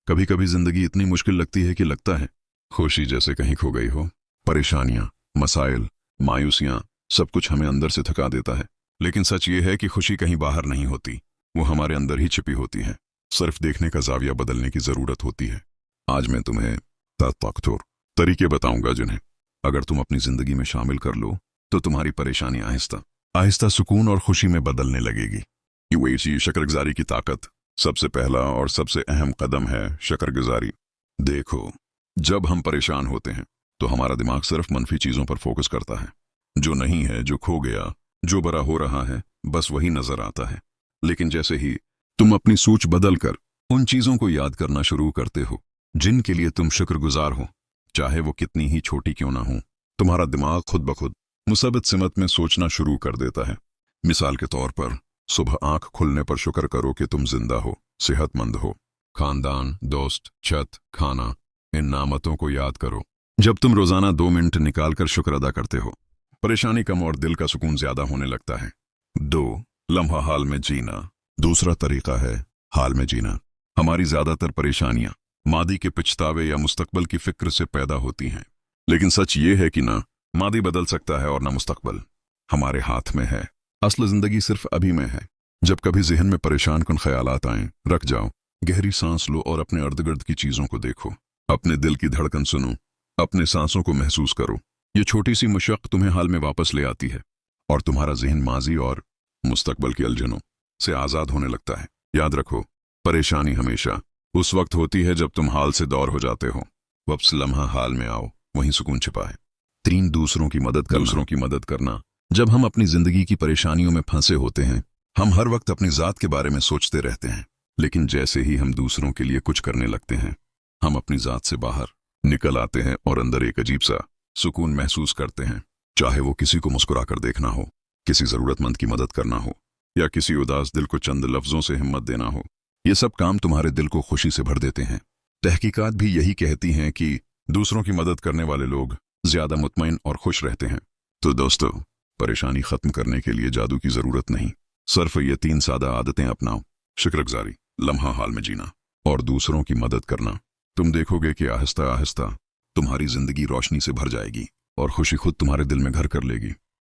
कभी कभी जिंदगी इतनी मुश्किल लगती है कि लगता है खुशी जैसे कहीं खो गई हो। परेशानियां, मसाइल, मायूसियां, सब कुछ हमें अंदर से थका देता है। लेकिन सच ये है कि खुशी कहीं बाहर नहीं होती, वो हमारे अंदर ही छिपी होती है। सिर्फ देखने का जाविया बदलने की जरूरत होती है। आज मैं तुम्हें ताकतवर तरीके बताऊंगा जिन्हें अगर तुम अपनी जिंदगी में शामिल कर लो तो तुम्हारी परेशानी आहिस्ता आहिस्ता सुकून और खुशी में बदलने लगेगी। ये शुक्रगुजारी की ताकत। सबसे पहला और सबसे अहम कदम है शुक्रगुजारी। देखो, जब हम परेशान होते हैं तो हमारा दिमाग सिर्फ मनफी चीजों पर फोकस करता है। जो नहीं है, जो खो गया, जो बुरा हो रहा है, बस वही नजर आता है। लेकिन जैसे ही तुम अपनी सोच बदलकर उन चीजों को याद करना शुरू करते हो जिनके लिए तुम शुक्रगुजार हो, चाहे वो कितनी ही छोटी क्यों ना हो, तुम्हारा दिमाग खुद ब खुद मुसब्बत सिमत में सोचना शुरू कर देता है। मिसाल के तौर पर, सुबह आंख खुलने पर शुक्र करो कि तुम जिंदा हो, सेहतमंद हो। खानदान, दोस्त, छत, खाना, इन नामतों को याद करो। जब तुम रोजाना 2 मिनट निकालकर शुक्र अदा करते हो, परेशानी कम और दिल का सुकून ज्यादा होने लगता है। 2. लम्हा हाल में जीना। दूसरा तरीका है हाल में जीना। हमारी ज्यादातर परेशानियां मादी के पछतावे या मुस्तकबल की फिक्र से पैदा होती हैं। लेकिन सच ये है कि ना मादी बदल सकता है और ना मुस्तकबल हमारे हाथ में है। असल जिंदगी सिर्फ अभी में है। जब कभी जहन में परेशान कुन ख्यालात आएं, रख जाओ, गहरी सांस लो और अपने इर्द गिर्द की चीजों को देखो। अपने दिल की धड़कन सुनो, अपने सांसों को महसूस करो। ये छोटी सी मुशक्क़त तुम्हें हाल में वापस ले आती है और तुम्हारा जहन माजी और मुस्तकबल की उलझनों से आजाद होने लगता है। याद रखो, परेशानी हमेशा उस वक्त होती है जब तुम हाल से दूर हो जाते हो। वापस लम्हा हाल में आओ, वहीं सुकून छिपा है। 3. दूसरों की मदद करना। जब हम अपनी जिंदगी की परेशानियों में फंसे होते हैं, हम हर वक्त अपनी जात के बारे में सोचते रहते हैं। लेकिन जैसे ही हम दूसरों के लिए कुछ करने लगते हैं, हम अपनी जात से बाहर निकल आते हैं और अंदर एक अजीब सा सुकून महसूस करते हैं। चाहे वो किसी को मुस्कुराकर देखना हो, किसी जरूरतमंद की मदद करना हो, या किसी उदास दिल को चंद लफ्जों से हिम्मत देना हो, ये सब काम तुम्हारे दिल को खुशी से भर देते हैं। तहकीकात भी यही कहती हैं कि दूसरों की मदद करने वाले लोग ज्यादा मुतमईन और खुश रहते हैं। तो दोस्तों, परेशानी खत्म करने के लिए जादू की जरूरत नहीं, सिर्फ ये 3 सादा आदतें अपनाओ। शुक्रगुजारी, लम्हा हाल में जीना और दूसरों की मदद करना। तुम देखोगे कि आहिस्ता आहिस्ता तुम्हारी जिंदगी रोशनी से भर जाएगी और खुशी खुद तुम्हारे दिल में घर कर लेगी।